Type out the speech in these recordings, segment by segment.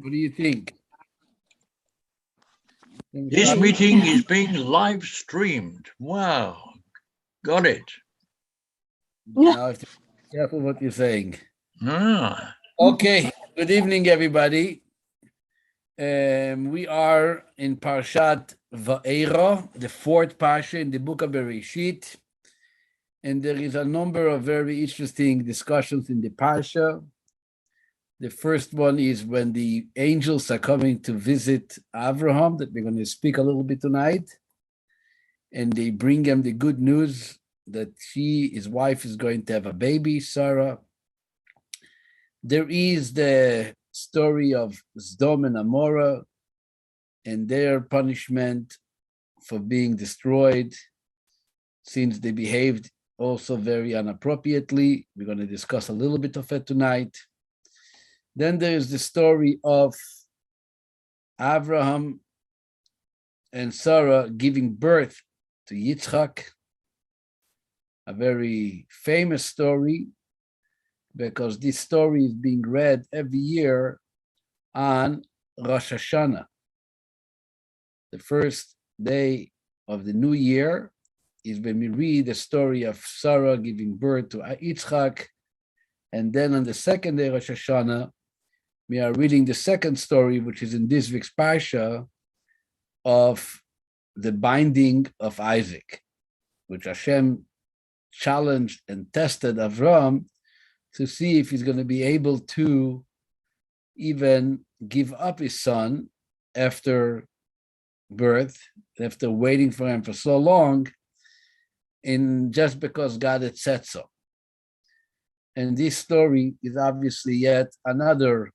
What do you think? This meeting is being live streamed. Wow. Got it. Now I have to be careful what you're saying. Ah. Okay. Good evening, everybody. We are in Parashat Vayera, the fourth Parsha in the book of Bereshit. And there is a number of very interesting discussions in the Parsha. The first one is when the angels are coming to visit Abraham, that we're going to speak a little bit tonight. And they bring him the good news that his wife is going to have a baby, Sarah. There is the story of Sodom and Amorah and their punishment for being destroyed since they behaved also very inappropriately. We're going to discuss a little bit of it tonight. Then there is the story of Abraham and Sarah giving birth to Yitzchak, a very famous story, because this story is being read every year on Rosh Hashanah. The first day of the new year is when we read the story of Sarah giving birth to Yitzchak, and then on the second day, Rosh Hashanah, we are reading the second story, which is in this week's Parsha, of the binding of Isaac, which Hashem challenged and tested Avram to see if he's going to be able to even give up his son after birth, after waiting for him for so long, and just because God had said so. And this story is obviously yet another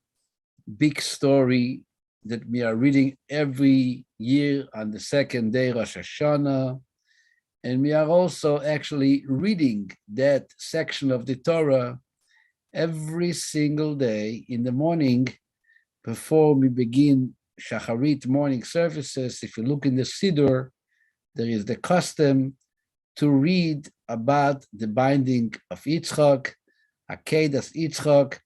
big story that we are reading every year on the second day, Rosh Hashanah. And we are also actually reading that section of the Torah every single day in the morning before we begin Shacharit morning services. If you look in the Siddur, there is the custom to read about the binding of Yitzchak, Akedas Yitzchak,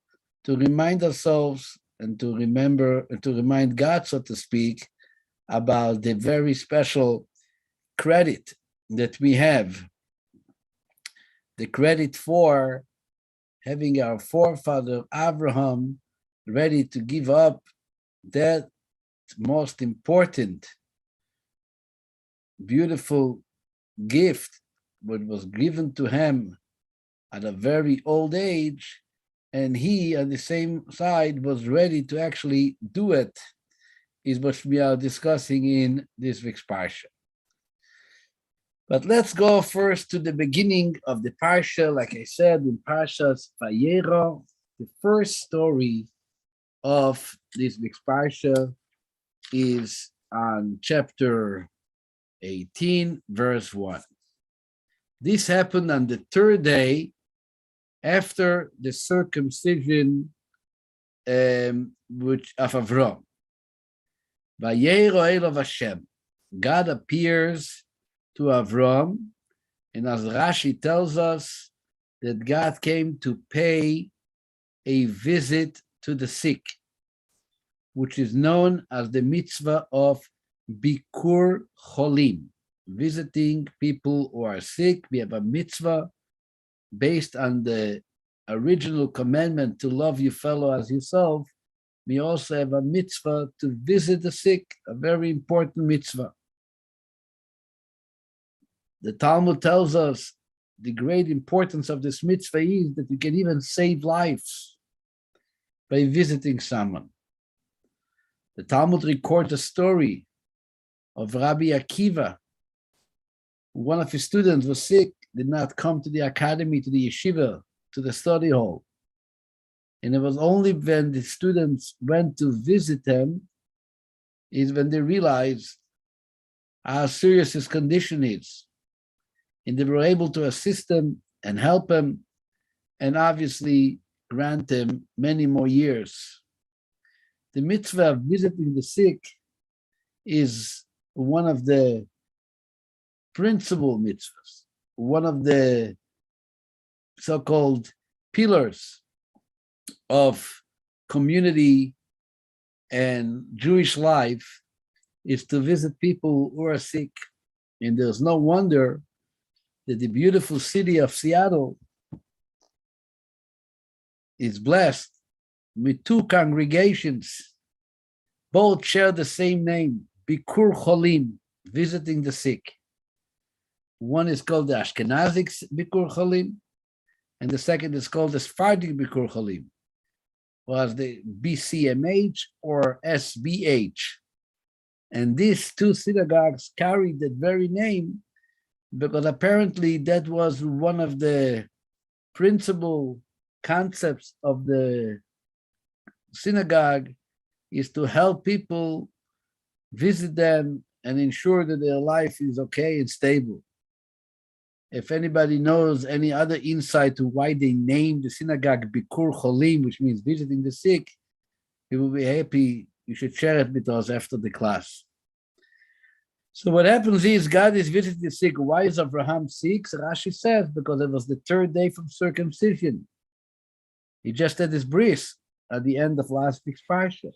to remind ourselves and to remember, and to remind God, so to speak, about the very special credit that we have. The credit for having our forefather Abraham ready to give up that most important, beautiful gift, what was given to him at a very old age, and he, on the same side, was ready to actually do it, is what we are discussing in this week's Parsha. But let's go first to the beginning of the Parsha. Like I said, in Parshas Vayera, the first story of this week's Parsha is on chapter 18, verse 1. This happened on the third day after the circumcision which of Avram. Vayera Elav Hashem. God appears to Avram, and as Rashi tells us, that God came to pay a visit to the sick, which is known as the mitzvah of Bikur Cholim, visiting people who are sick. We have a mitzvah based on the original commandment to love your fellow as yourself. We also have a mitzvah to visit the sick, a very important mitzvah. The Talmud tells us the great importance of this mitzvah is that you can even save lives by visiting someone. The Talmud records a story of Rabbi Akiva. One of his students was sick, did not come to the academy, to the yeshiva, to the study hall. And it was only when the students went to visit him is when they realized how serious his condition is. And they were able to assist him and help him, and obviously grant him many more years. The mitzvah of visiting the sick is one of the principal mitzvahs, one of the so-called pillars of community and Jewish life is to visit people who are sick. And there's no wonder that the beautiful city of Seattle is blessed with two congregations. Both share the same name, Bikur Cholim, visiting the sick. One is called the Ashkenazic Bikur Cholim, and the second is called the Sephardic Bikur Cholim, was the BCMH or SBH. And these two synagogues carried that very name because apparently that was one of the principal concepts of the synagogue, is to help people, visit them, and ensure that their life is okay and stable. If anybody knows any other insight to why they named the synagogue Bikur Cholim, which means visiting the sick, we will be happy. You should share it with us after the class. So what happens is God is visiting the sick. Why is Abraham sick? So Rashi says, because it was the third day from circumcision. He just had his bris at the end of last week's Parsha.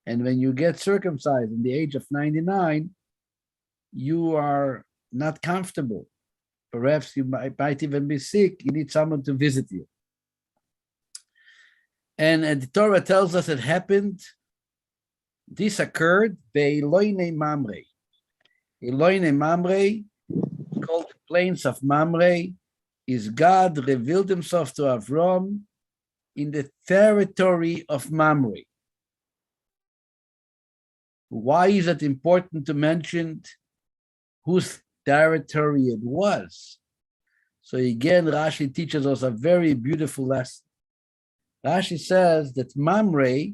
And when you get circumcised in the age of 99, you are not comfortable. Perhaps you might even be sick. You need someone to visit you. And the Torah tells us it happened. This occurred by Eloine Mamre. Eloine Mamre, called the plains of Mamre, is God revealed himself to Avram in the territory of Mamre. Why is it important to mention whose territory it was? So again, Rashi teaches us a very beautiful lesson. Rashi says that Mamre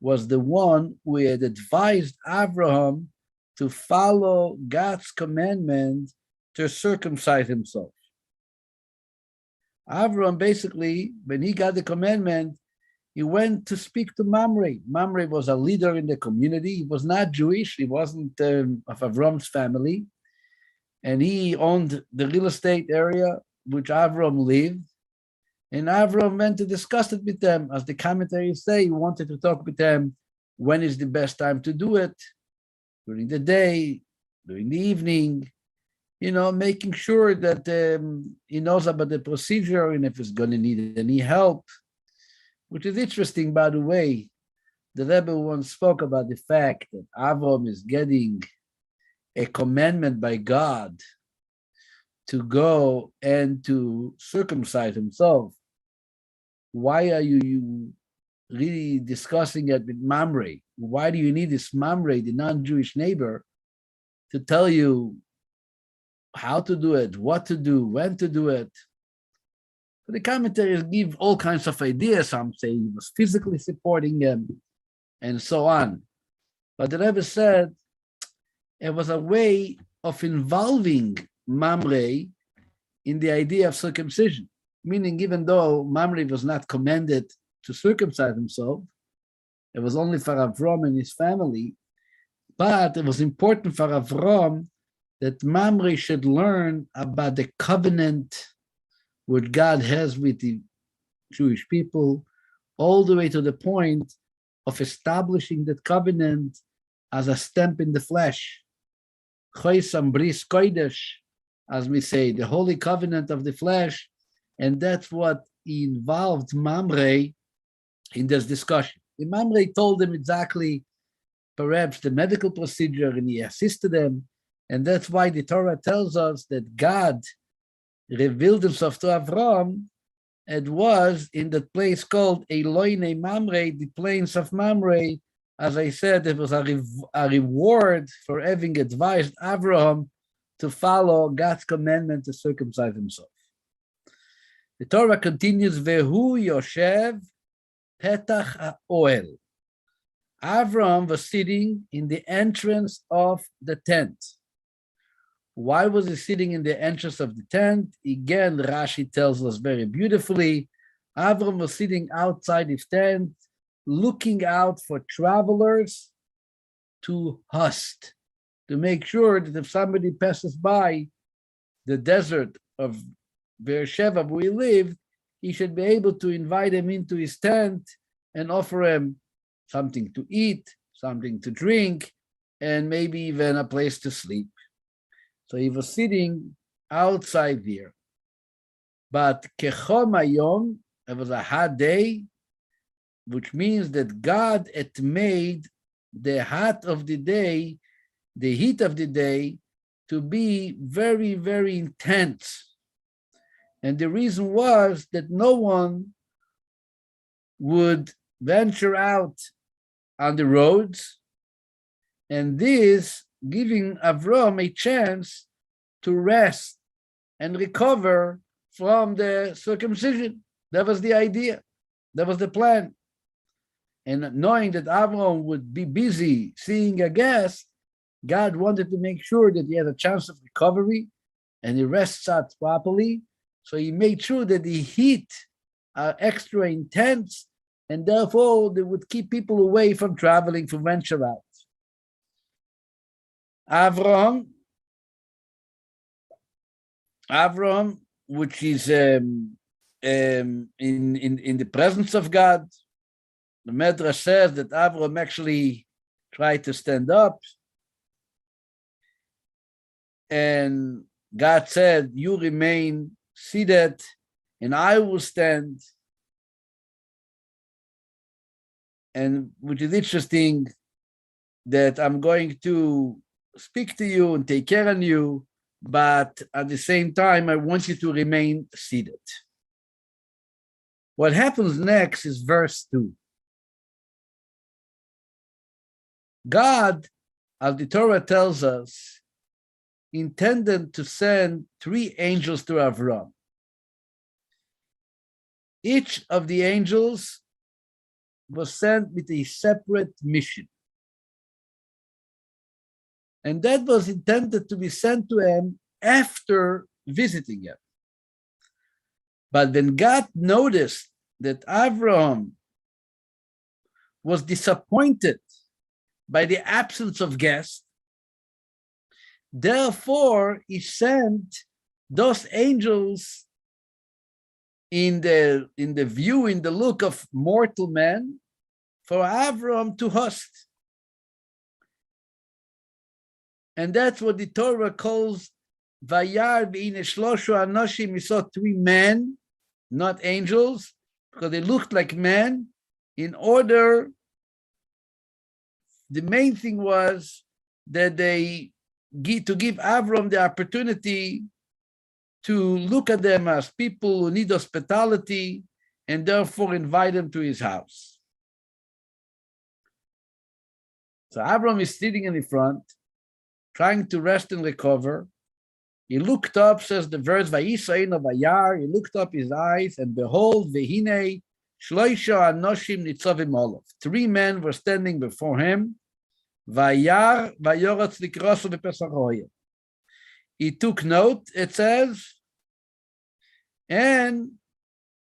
was the one who had advised Abraham to follow God's commandment to circumcise himself. Abraham basically, when he got the commandment, he went to speak to Mamre. Mamre was a leader in the community. He was not Jewish. He wasn't of Avram's family. And he owned the real estate area which Avram lived. And Avram went to discuss it with them. As the commentaries say, he wanted to talk with them. When is the best time to do it? During the day, during the evening, making sure that he knows about the procedure and if he's going to need any help. Which is interesting, by the way. The Rebbe once spoke about the fact that Avram is getting a commandment by God to go and to circumcise himself. Why are you really discussing it with Mamre? Why do you need this Mamre, the non-Jewish neighbor, to tell you how to do it, what to do, when to do it? So the commentators give all kinds of ideas. Some say he was physically supporting him, and so on. But the Rebbe said it was a way of involving Mamre in the idea of circumcision. Meaning, even though Mamre was not commanded to circumcise himself, it was only for Avram and his family, but it was important for Avram that Mamre should learn about the covenant which God has with the Jewish people, all the way to the point of establishing that covenant as a stamp in the flesh. Choisam bris kodesh, as we say, the holy covenant of the flesh, and that's what involved Mamre in this discussion. The Mamre told them exactly, perhaps, the medical procedure, and he assisted them, and that's why the Torah tells us that God revealed himself to Avram. It was in that place called Eloine Mamre, the plains of Mamre. As I said, it was a reward for having advised Abraham to follow God's commandment to circumcise himself. The Torah continues, Vehu Yoshev Petach HaOel. Abraham was sitting in the entrance of the tent. Why was he sitting in the entrance of the tent? Again, Rashi tells us very beautifully. Abraham was sitting outside his tent, looking out for travelers to hust, to make sure that if somebody passes by the desert of Beersheba where he lived, he should be able to invite him into his tent and offer him something to eat, something to drink, and maybe even a place to sleep. So he was sitting outside there. But kechom hayom, it was a hot day, which means that God had made the heat of the day to be very, very intense. And the reason was that no one would venture out on the roads, and this giving Avram a chance to rest and recover from the circumcision. That was the idea. That was the plan. And knowing that Avram would be busy seeing a guest, God wanted to make sure that he had a chance of recovery and he rests out properly. So he made sure that the heat are extra intense, and therefore they would keep people away from traveling, from venture out. Avram, which is in the presence of God. The Medrash says that Avram actually tried to stand up, and God said, "You remain seated, and I will stand." And which is interesting, that I'm going to speak to you and take care of you, but at the same time, I want you to remain seated. What happens next is verse 2. God, as the Torah tells us, intended to send 3 angels to Avram. Each of the angels was sent with a separate mission. And that was intended to be sent to him after visiting him. But when God noticed that Avram was disappointed by the absence of guests, therefore he sent those angels in the look of mortal man for Avram to host. And that's what the Torah calls Vayera v'hine shloshu anoshim. We saw 3 men, not angels, because they looked like men. In order, the main thing was that to give Avram the opportunity to look at them as people who need hospitality, and therefore invite them to his house. So Avram is sitting in the front, trying to rest and recover. He looked up, says the verse, Vayisayin Vayar. He looked up his eyes, and behold, Vehine Shloisha Anoshim Nitzavim Olav. 3 men were standing before him. Vayar Vayoratz Likroso Bepesachoyim. He took note, it says, and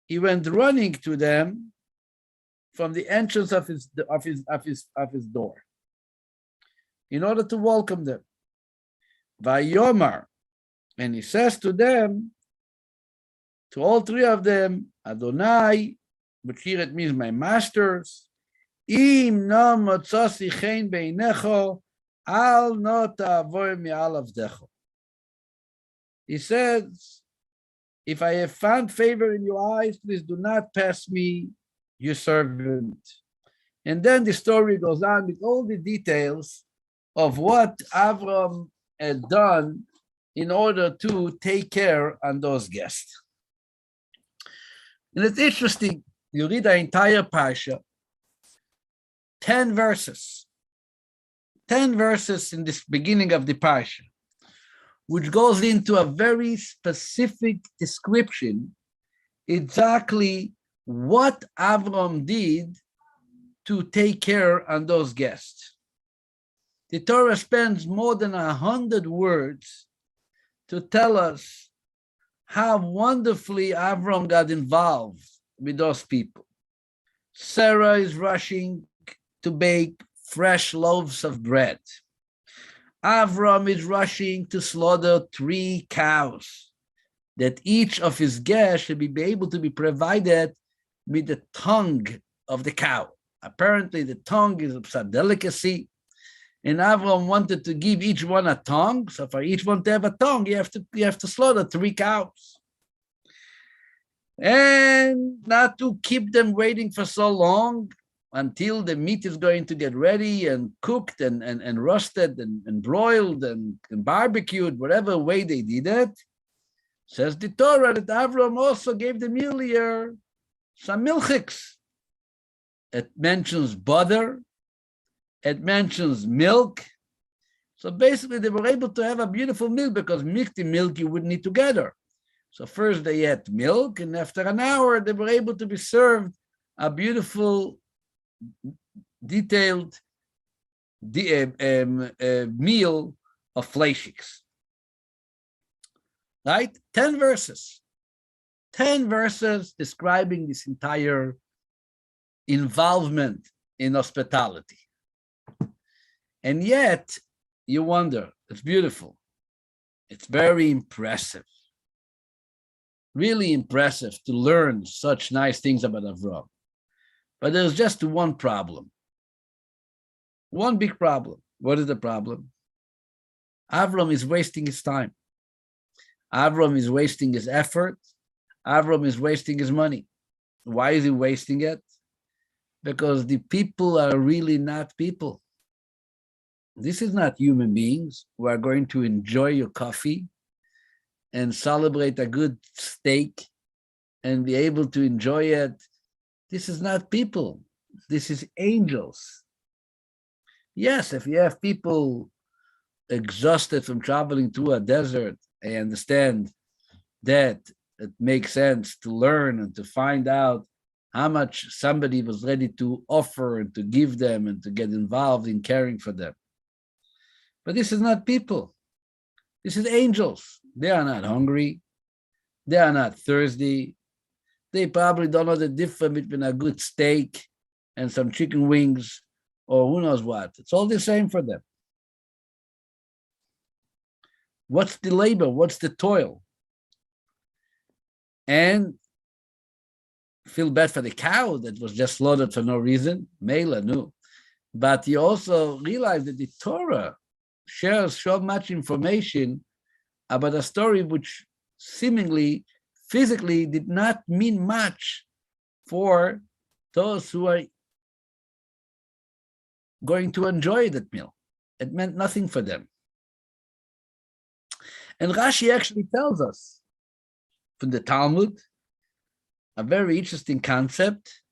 he went running to them from the entrance of his door in order to welcome them. Vayomar, and he says to them, to all 3 of them, Adonai, which here it means my masters, Im no motzasi chen beinecho, al no ta'avor mi'al avdecho. He says, if I have found favor in your eyes, please do not pass me, your servant. And then the story goes on with all the details of what Avram had done in order to take care on those guests. And it's interesting, you read the entire Parsha, 10 verses in this beginning of the Parsha, which goes into a very specific description exactly what Avram did to take care on those guests. The Torah spends more than 100 words to tell us how wonderfully Avram got involved with those people. Sarah is rushing to bake fresh loaves of bread. Avram is rushing to slaughter 3 cows, that each of his guests should be able to be provided with the tongue of the cow. Apparently, the tongue is a delicacy, and Avram wanted to give each one a tongue. So for each one to have a tongue, you have to slaughter 3 cows, and not to keep them waiting for so long until the meat is going to get ready and cooked and roasted and broiled and barbecued, whatever way they did it. Says the Torah that Avram also gave them earlier some milchiks. It mentions butter. It mentions milk. So basically, they were able to have a beautiful meal because milk and milk you would need together. So first they had milk, and after an hour, they were able to be served a beautiful, detailed meal of fleischiks. Right? 10 verses. 10 verses describing this entire involvement in hospitality. And yet, you wonder, it's beautiful. It's very impressive. Really impressive to learn such nice things about Avram. But there's just one problem. One big problem. What is the problem? Avram is wasting his time. Avram is wasting his effort. Avram is wasting his money. Why is he wasting it? Because the people are really not people. This is not human beings who are going to enjoy your coffee and celebrate a good steak and be able to enjoy it. This is not people. This is angels. Yes, if you have people exhausted from traveling through a desert, I understand that it makes sense to learn and to find out how much somebody was ready to offer and to give them and to get involved in caring for them. But this is not people. This is angels. They are not hungry. They are not thirsty. They probably don't know the difference between a good steak and some chicken wings or who knows what. It's all the same for them. What's the labor? What's the toil? And feel bad for the cow that was just slaughtered for no reason. Mela, no. But you also realize that the Torah shares so much information about a story which seemingly, physically did not mean much for those who are going to enjoy that meal. It meant nothing for them. And Rashi actually tells us from the Talmud a very interesting concept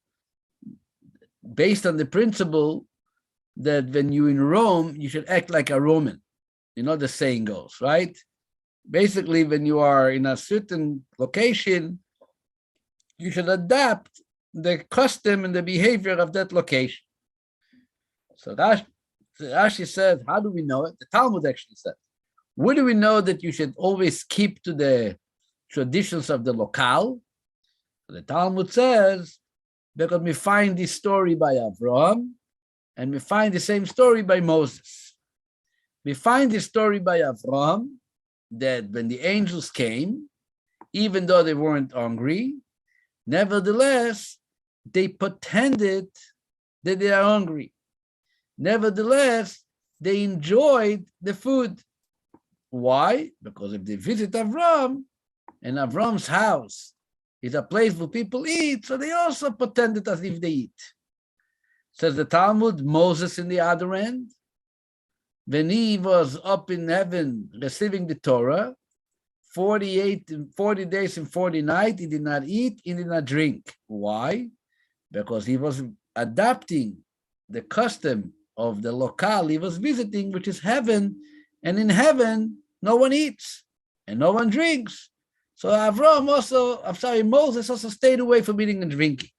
based on the principle that when you're in Rome, you should act like a Roman. You know, the saying goes, right? Basically, when you are in a certain location, you should adapt the custom and the behavior of that location. So Rashi said, how do we know it? The Talmud actually said, where do we know that you should always keep to the traditions of the locale? The Talmud says, because we find this story by Avraham, and we find the same story by Moses. We find this story by Avraham, that when the angels came, even though they weren't hungry, nevertheless, they pretended that they are hungry. Nevertheless, they enjoyed the food. Why? Because if they visit Avram, and Avram's house is a place where people eat, so they also pretended as if they eat. Says the Talmud, Moses in the other end, when he was up in heaven receiving the Torah, 40 days and 40 nights, he did not eat, he did not drink. Why? Because he was adapting the custom of the locale he was visiting, which is heaven, and in heaven, no one eats and no one drinks. So Moses also stayed away from eating and drinking.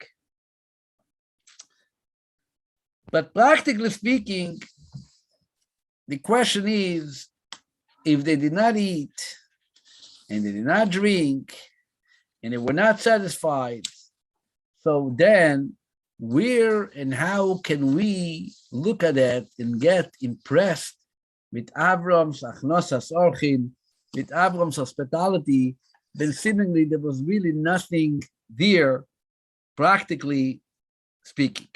But practically speaking, the question is, if they did not eat and they did not drink and they were not satisfied, so then where and how can we look at that and get impressed with Avram's achnosas orchin, with Avram's hospitality, then seemingly there was really nothing there, practically speaking.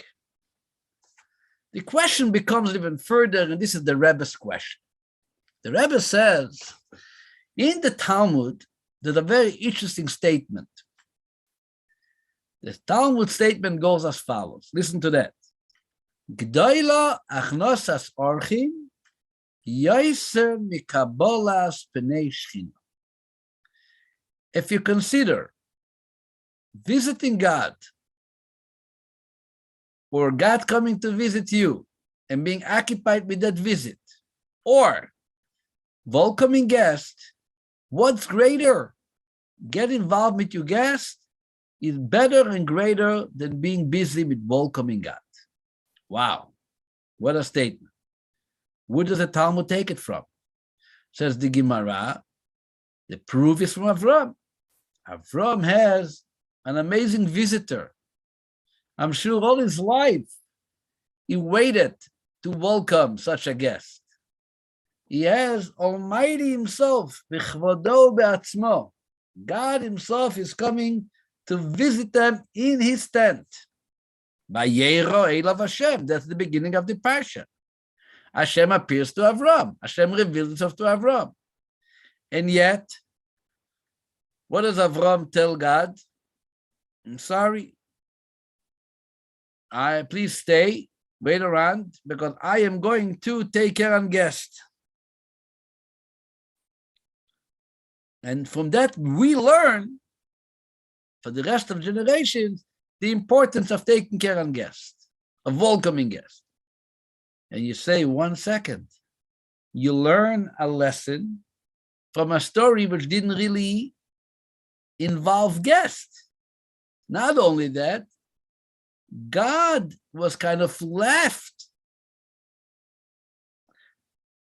The question becomes even further, and this is the Rebbe's question. The Rebbe says, in the Talmud, there's a very interesting statement. The Talmud statement goes as follows. Listen to that. G'dayla achnosas orchim yoser mikabolas pnei shchina. If you consider visiting God, or God coming to visit you and being occupied with that visit, or welcoming guests, what's greater? Get involved with your guest is better and greater than being busy with welcoming God. Wow, what a statement. Where does the Talmud take it from? Says the Gemara, the proof is from Avram. Avram has an amazing visitor. I'm sure all his life he waited to welcome such a guest. He has Almighty Himself, B'chvodo be'atzmo. God Himself is coming to visit them in His tent. Vayera elav Hashem. That's the beginning of the Parsha. Hashem appears to Avram. Hashem reveals Himself to Avram. And yet, what does Avram tell God? I'm sorry. Please stay, wait around, because I am going to take care of guests. And from that, we learn, for the rest of generations, the importance of taking care of guests, of welcoming guests. And you say, 1 second, you learn a lesson from a story which didn't really involve guests. Not only that, God was kind of left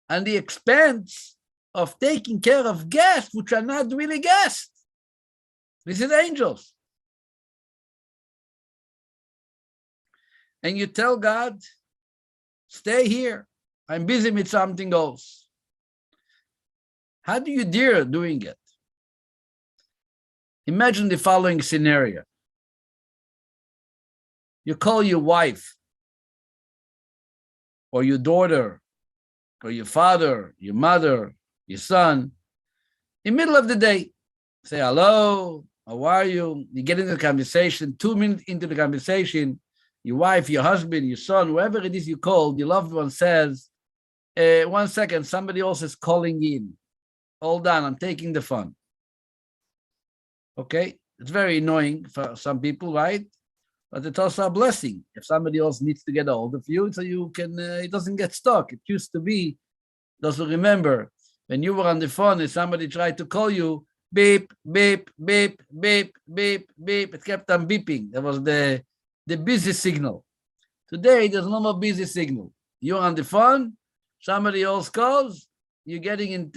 on the expense of taking care of guests, which are not really guests. This is angels. And you tell God, stay here. I'm busy with something else. How do you dare doing it? Imagine the following scenario. You call your wife, or your daughter, or your father, your mother, your son, in the middle of the day. Say, hello, how are you? You get into the conversation, 2 minutes into the conversation, your wife, your husband, your son, whoever it is you called, your loved one says, 1 second, somebody else is calling in. Hold on, I'm taking the phone. Okay, it's very annoying for some people, right? But it's also a blessing if somebody else needs to get a hold of you, so you can, it doesn't get stuck. It used to be, those who remember, when you were on the phone and somebody tried to call you, beep, beep, beep, beep, beep, beep. It kept on beeping. That was the busy signal. Today, there's no more busy signal. You're on the phone, somebody else calls, you're getting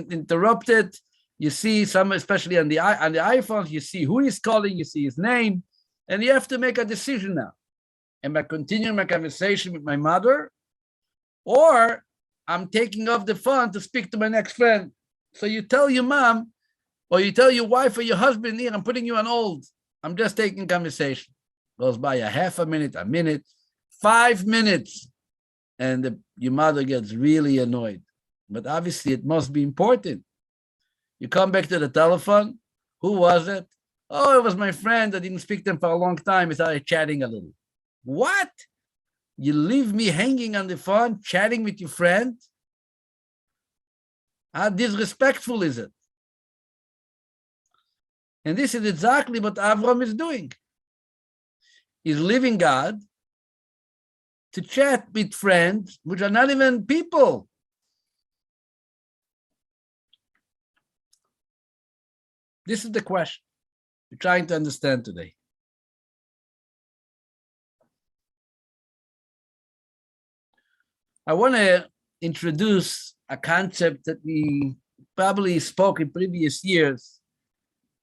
interrupted. You see some, especially on the iPhones, you see who is calling, you see his name, and you have to make a decision now. Am I continuing my conversation with my mother, or I'm taking off the phone to speak to my next friend? So you tell your mom, or you tell your wife or your husband, here, I'm putting you on hold. I'm just taking conversation. Goes by a half a minute, 5 minutes, and your mother gets really annoyed. But obviously, it must be important. You come back to the telephone. Who was it? Oh, it was my friend. I didn't speak to him for a long time. We started chatting a little. What? You leave me hanging on the phone, chatting with your friend? How disrespectful is it? And this is exactly what Avram is doing. He's leaving God to chat with friends, which are not even people. This is the question we're trying to understand today. I want to introduce a concept that we probably spoke in previous years,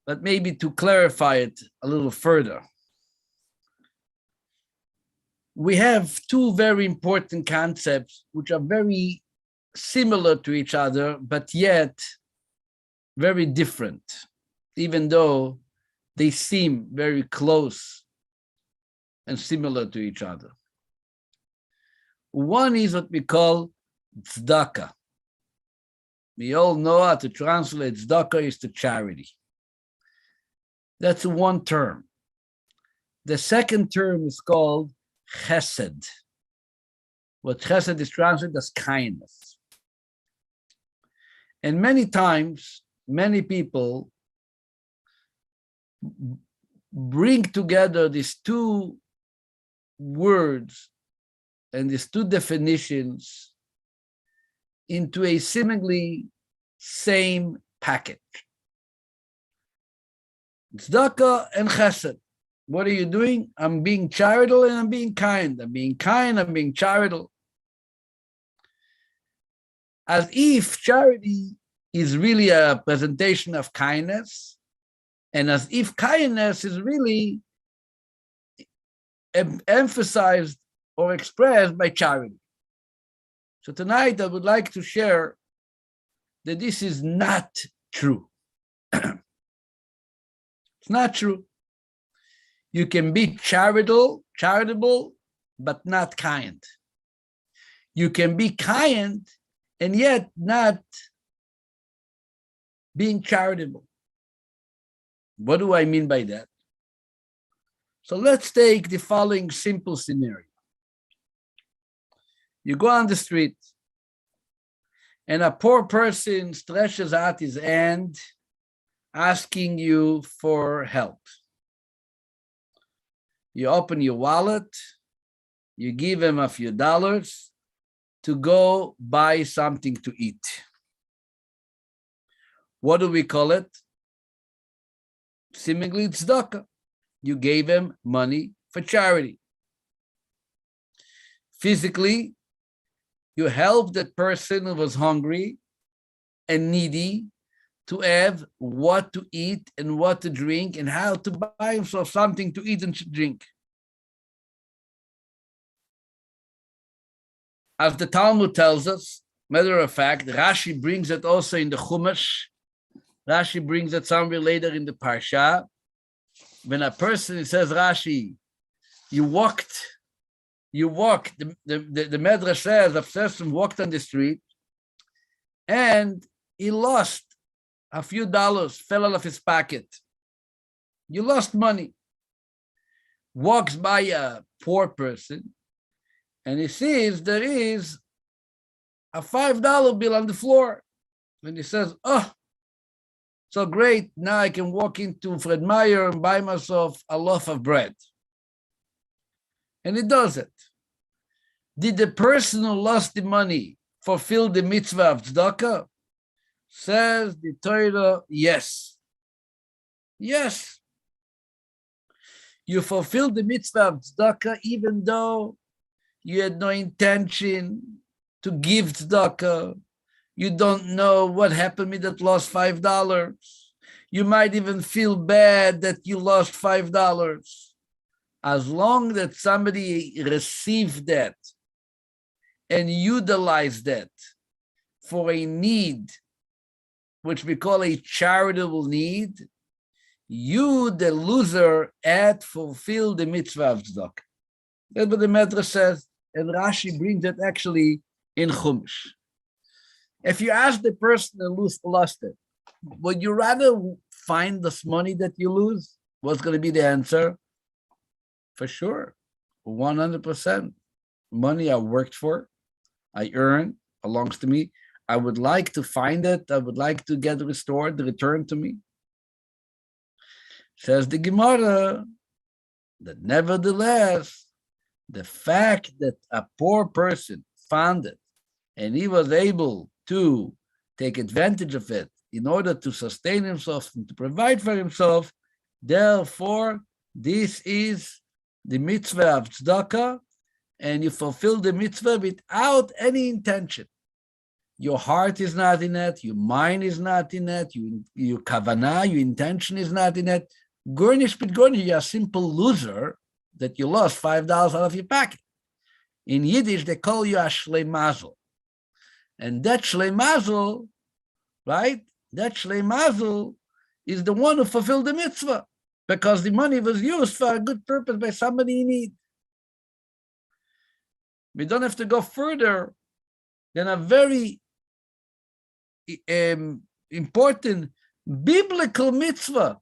but maybe to clarify it a little further. We have two very important concepts which are very similar to each other, but yet very different, even though they seem very close and similar to each other. One is what we call tzedakah. We all know how to translate tzedakah is to charity. That's one term. The second term is called chesed. What chesed is translated as kindness. And many times, many people bring together these two words and these two definitions into a seemingly same package. Tzedakah and chesed. What are you doing? I'm being charitable and I'm being kind. I'm being kind, I'm being charitable. As if charity is really a presentation of kindness, and as if kindness is really emphasized or expressed by charity. So tonight I would like to share that this is not true. It's not true. You can be charitable, but not kind. You can be kind and yet not being charitable. What do I mean by that? So let's take the following simple scenario. You go on the street and a poor person stretches out his hand asking you for help. You open your wallet, you give him a few dollars to go buy something to eat. What do we call it? Seemingly tzedakah. You gave him money for charity. Physically, you helped that person who was hungry and needy to have what to eat and what to drink and how to buy himself something to eat and to drink. As the Talmud tells us, matter of fact, Rashi brings it also in the Chumash. Rashi brings it somewhere later in the Parsha. When a person, it says Rashi, you walked, the Medrash says a person walked on the street and he lost a few dollars, fell out of his pocket. You lost money. Walks by a poor person and he sees there is a $5 bill on the floor. And he says, oh, so great, now I can walk into Fred Meyer and buy myself a loaf of bread. And he does it. Did the person who lost the money fulfill the mitzvah of tzedakah? Says the Torah, yes. Yes. You fulfilled the mitzvah of tzedakah even though you had no intention to give tzedakah. You don't know what happened to me that lost $5. You might even feel bad that you lost $5. As long that somebody received that and utilized that for a need, which we call a charitable need, you, the loser, had fulfilled the mitzvah of tzedakah. That's what the Medrash says, and Rashi brings it actually in Chumash. If you ask the person who lost it, would you rather find this money that you lose? What's going to be the answer? For sure, 100%. Money I worked for, I earned, belongs to me. I would like to find it. I would like to get restored, returned to me. Says the Gemara that nevertheless, the fact that a poor person found it and he was able to take advantage of it in order to sustain himself and to provide for himself, therefore, this is the mitzvah of tzedakah, and you fulfill the mitzvah without any intention. Your heart is not in it, your mind is not in it, your kavanah, your intention is not in it. Gornish bit gornish, you're a simple loser that you lost $5 out of your pocket. In Yiddish, they call you a shlei mazel. And that shlei mazel, right? That shlei mazel is the one who fulfilled the mitzvah because the money was used for a good purpose by somebody in need. We don't have to go further than a very important biblical mitzvah,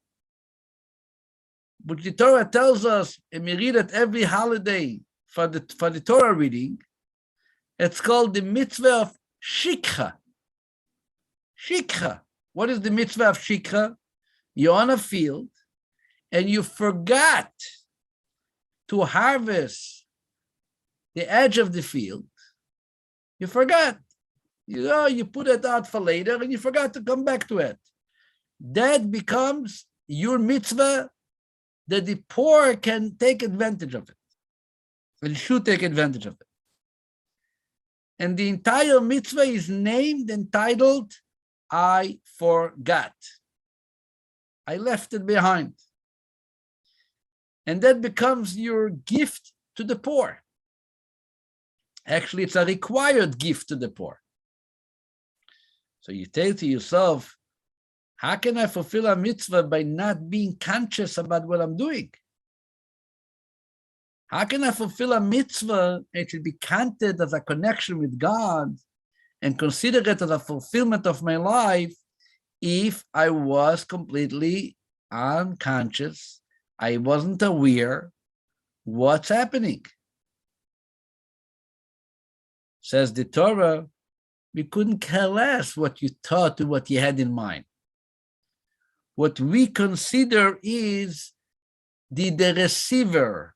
which the Torah tells us, and we read it every holiday for the Torah reading. It's called the mitzvah of shikha. Shikha. What is the mitzvah of shikha? You're on a field and you forgot to harvest the edge of the field. You forgot. You put it out for later and you forgot to come back to it. That becomes your mitzvah that the poor can take advantage of it and should take advantage of it. And the entire mitzvah is entitled, I forgot. I left it behind. And that becomes your gift to the poor. Actually, it's a required gift to the poor. So you say to yourself, how can I fulfill a mitzvah by not being conscious about what I'm doing? How can I fulfill a mitzvah? It should be counted as a connection with God and consider it as a fulfillment of my life if I was completely unconscious. I wasn't aware what's happening. Says the Torah, we couldn't care less what you thought or what you had in mind. What we consider is the receiver.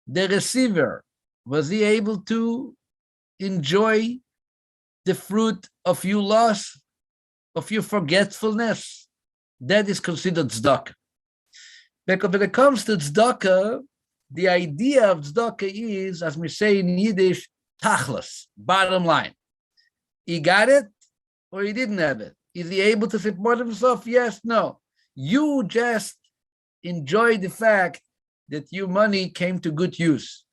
The receiver, was he able to enjoy the fruit of your loss, of your forgetfulness? That is considered tzedakah. Because when it comes to tzedakah, the idea of tzedakah is, as we say in Yiddish, tachlis, bottom line. He got it or he didn't have it. Is he able to support himself? Yes, no. You just enjoy the fact that your money came to good use.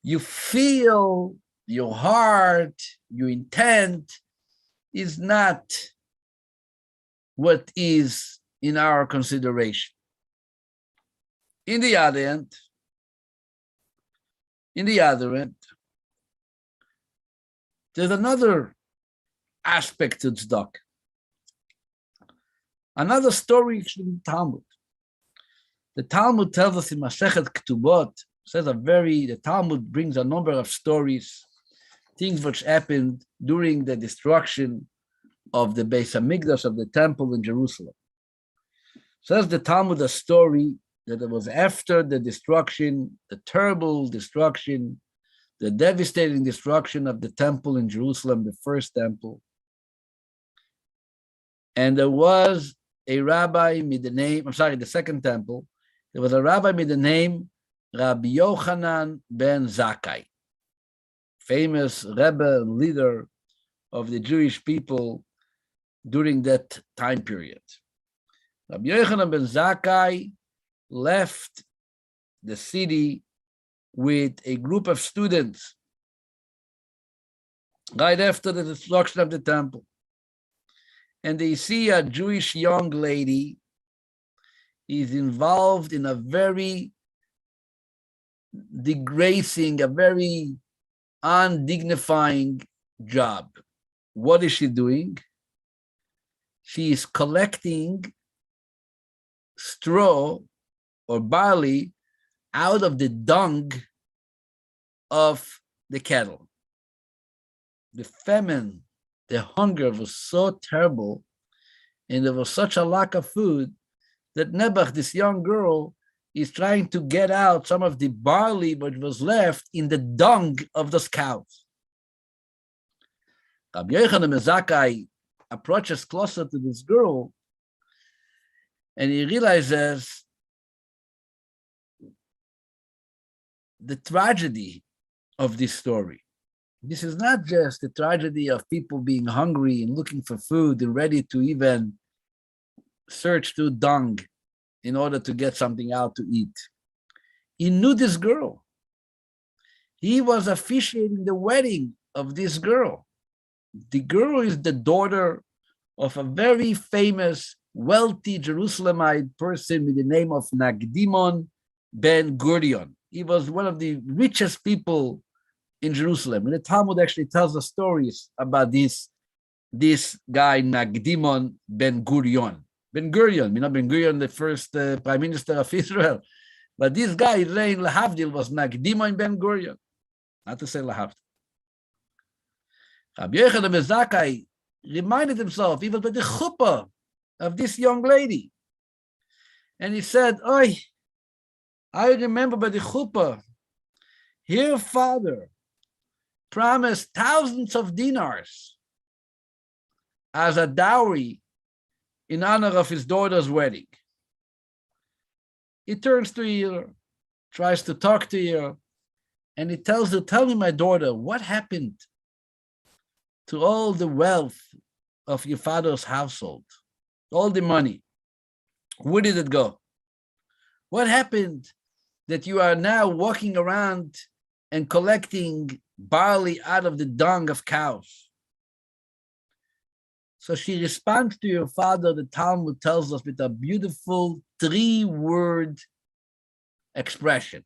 You feel your heart, your intent is not what is in our consideration. In the other end, there's another aspect to tzedakah. Another story in the Talmud. The Talmud tells us in Masechet Ketubot, the Talmud brings a number of stories, things which happened during the destruction of the Beis Hamikdash, of the temple in Jerusalem. Says the Talmud a story that it was after the destruction, the terrible destruction, the devastating destruction of the temple in Jerusalem, the first temple. And there was a rabbi with the name, the second temple. There was a rabbi with the name Rabbi Yochanan ben Zakkai, famous Rebbe and leader of the Jewish people during that time period. Rabbi Yochanan ben Zakkai left the city with a group of students right after the destruction of the temple. And they see a Jewish young lady is involved in a very degrading, a very undignifying job. What is she doing? She is collecting straw or barley out of the dung of the cattle. The famine, the hunger was so terrible, and there was such a lack of food that Nebuch, this young girl, is trying to get out some of the barley which was left in the dung of those cows. Rabbi Yochanan ben Zakkai approaches closer to this girl, and he realizes the tragedy of this story. This is not just the tragedy of people being hungry and looking for food and ready to even search through dung in order to get something out to eat. He knew this girl. He was officiating the wedding of this girl. The girl is the daughter of a very famous wealthy Jerusalemite person with the name of Nagdimon ben Gurion. He was one of the richest people in Jerusalem. And the Talmud actually tells us stories about this guy, Nagdimon ben Gurion. Ben Gurion, Ben Gurion, the first prime minister of Israel. But this guy, his name, Lahavdil, was Nagdimon ben Gurion. Not to say Lahavdil. Rabbi Yochanan ben Zakkai reminded himself, he was by the chuppah of this young lady. And he said, Oi, I remember by the chuppah, her father promised thousands of dinars as a dowry in honor of his daughter's wedding. He turns to her, tries to talk to her, and he tells her, tell me, my daughter, what happened to all the wealth of your father's household, all the money? Where did it go? What happened that you are now walking around and collecting barley out of the dung of cows? So she responds to her father, the Talmud tells us, with a beautiful 3-word expression.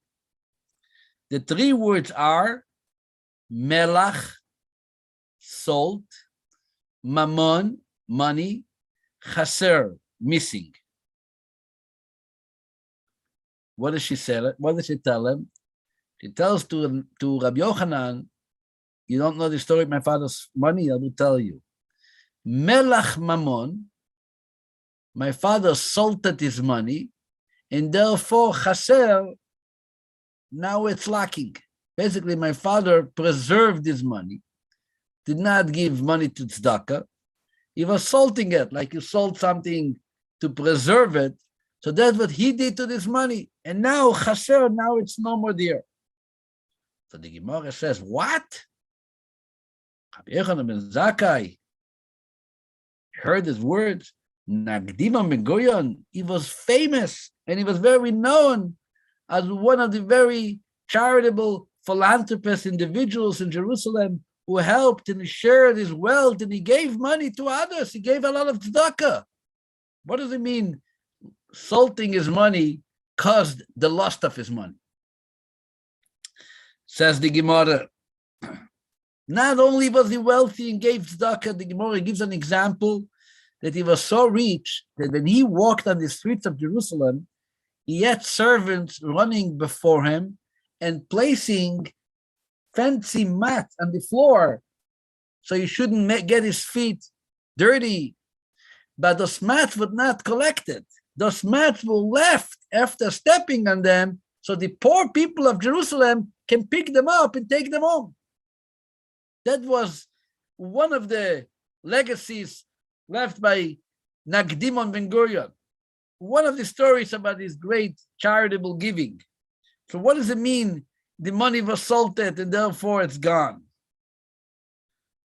The 3 words are melach, salt, mammon, money, chaser, missing. What does she say? What does she tell him? She tells to Rabbi Yochanan, you don't know the story of my father's money, I will tell you. Melach mammon, my father salted his money, and therefore chaser, now it's lacking. Basically, my father preserved his money, did not give money to tzedakah. He was salting it, like you salt something to preserve it. So that's what he did to this money. And now, chaser, now it's no more there. So the Gemara says, what? Rabbi Yochanan ben Zakkai heard his words. Nagdimon ben Gurion, he was famous and he was very known as one of the very charitable philanthropist individuals in Jerusalem who helped and he shared his wealth and he gave money to others. He gave a lot of tzedakah. What does it mean? Salting his money caused the loss of his money. Says the Gemara, not only was he wealthy and gave tzedakah, the Gemara gives an example that he was so rich that when he walked on the streets of Jerusalem, he had servants running before him and placing fancy mats on the floor so he shouldn't get his feet dirty. But those mats were not collected. Those mats were left after stepping on them so the poor people of Jerusalem can pick them up and take them home. That was one of the legacies left by Nagdimon ben Gurion. One of the stories about his great charitable giving. So what does it mean? The money was salted and therefore it's gone.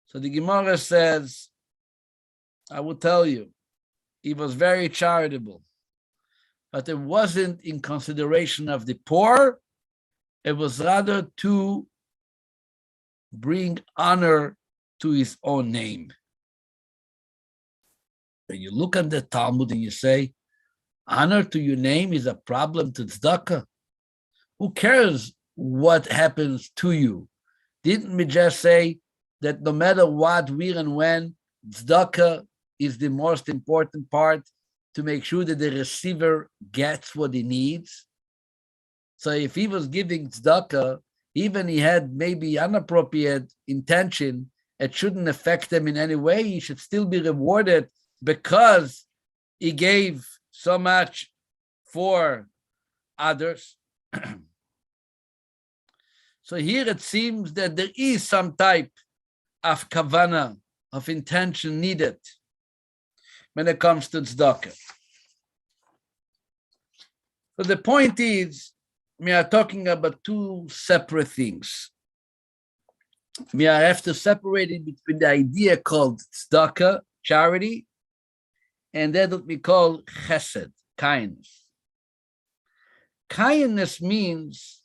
So the Gemara says, I will tell you, he was very charitable, but it wasn't in consideration of the poor. It was rather to bring honor to his own name. When you look at the Talmud and you say, honor to your name is a problem to tzedakah. Who cares what happens to you? Didn't we just say that no matter what, where and when, tzedakah is the most important part to make sure that the receiver gets what he needs? So if he was giving tzedakah, even he had maybe inappropriate intention, it shouldn't affect him in any way. He should still be rewarded because he gave so much for others. So here it seems that there is some type of kavanah, of intention needed when it comes to tzedakah. So the point is, we are talking about 2 separate things. We have to separate it between the idea called tzedakah, charity, and that what we call chesed, kindness. Kindness means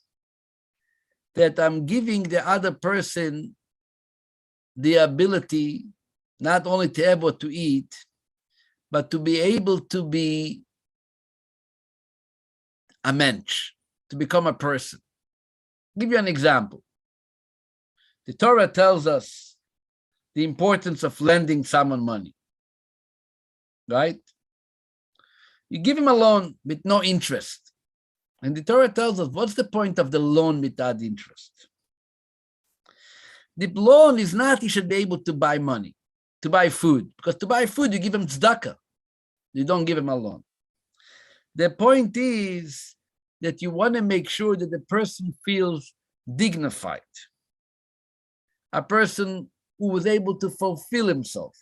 that I'm giving the other person the ability not only to have what to eat, but to be able to be a mensch, to become a person. I'll give you an example. The Torah tells us the importance of lending someone money, right? You give him a loan with no interest. And the Torah tells us, what's the point of the loan without interest? The loan is not he should be able to buy money, to buy food. Because to buy food, you give him tzedakah. You don't give him a loan. The point is that you want to make sure that the person feels dignified. A person who was able to fulfill himself.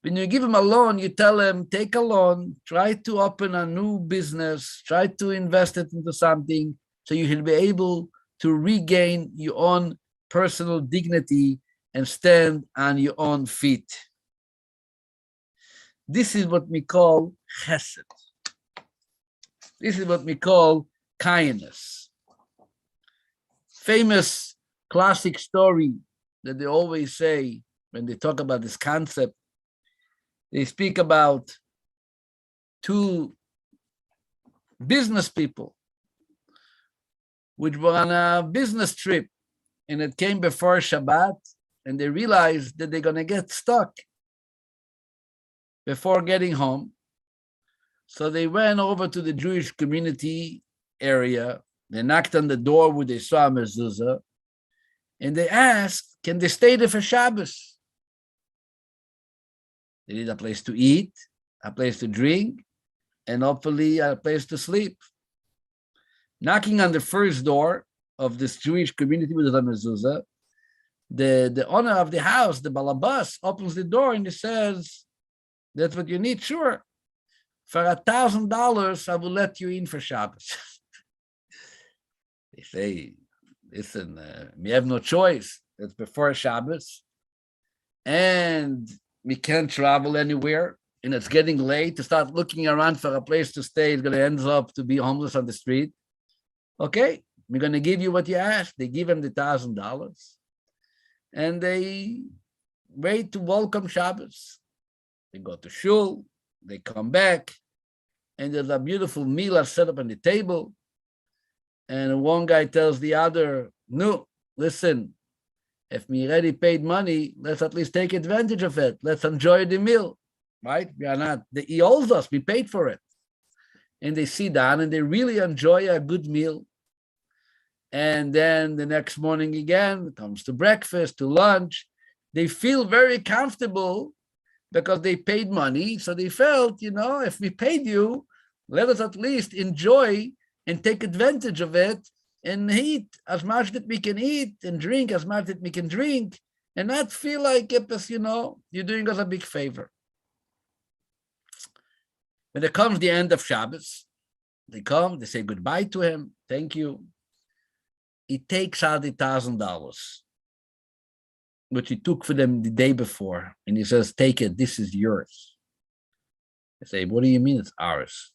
When you give him a loan, you tell him, take a loan, try to open a new business, try to invest it into something so you will be able to regain your own personal dignity and stand on your own feet. This is what we call chesed. This is what we call kindness. Famous classic story that they always say when they talk about this concept. They speak about two business people which were on a business trip, and it came before Shabbat, and they realized that they're going to get stuck before getting home. So they went over to the Jewish community area. They knocked on the door where they saw a mezuzah, and they asked, can they stay there for Shabbos? They need a place to eat, a place to drink, and hopefully a place to sleep. Knocking on the first door of this Jewish community with the mezuzah, the owner of the house, the balabas, opens the door and he says, that's what you need? Sure. For $1,000, I will let you in for Shabbos. They say, listen, we have no choice. It's before Shabbos. And we can't travel anywhere, and it's getting late. To start looking around for a place to stay is going to end up to be homeless on the street. Okay, we're going to give you what you asked. They give him the $1,000, and they wait to welcome Shabbos. They go to shul, they come back, and there's a beautiful meal set up on the table. And one guy tells the other, no, listen, if we already paid money, let's at least take advantage of it. Let's enjoy the meal, right? We are not, he owes us, we paid for it. And they sit down and they really enjoy a good meal. And then the next morning again, it comes to breakfast, to lunch. They feel very comfortable because they paid money. So they felt, if we paid you, let us at least enjoy and take advantage of it and eat as much that we can eat and drink as much that we can drink and not feel like it was, you're doing us a big favor. When it comes the end of Shabbos, they come, they say goodbye to him, thank you. He takes out $1,000, which he took for them the day before, and he says, take it, this is yours. They say, what do you mean it's ours?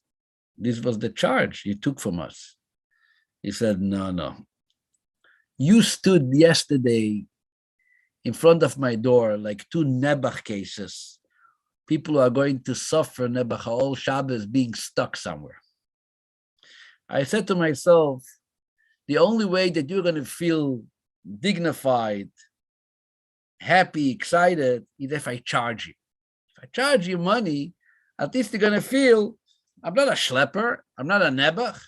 This was the charge you took from us. He said, no. You stood yesterday in front of my door like two Nebuch cases. People are going to suffer Nebuch all Shabbos being stuck somewhere. I said to myself, the only way that you're going to feel dignified, happy, excited, is if I charge you. If I charge you money, at least you're going to feel, I'm not a schlepper, I'm not a Nebuch.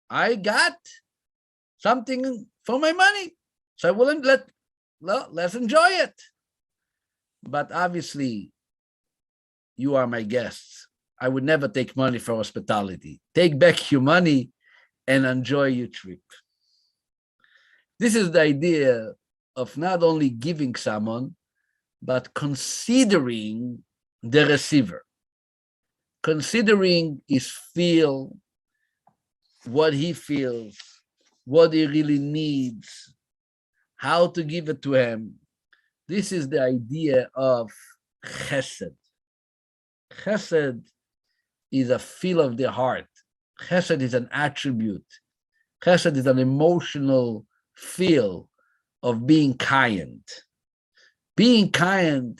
I got something for my money. So I wouldn't let's enjoy it. But obviously, you are my guests. I would never take money for hospitality. Take back your money and enjoy your trip. This is the idea of not only giving someone, but considering the receiver. Considering his feel, what he feels, what he really needs, how to give it to him. This is the idea of chesed. Chesed is a feel of the heart. Chesed is an attribute. Chesed is an emotional feel of being kind. Being kind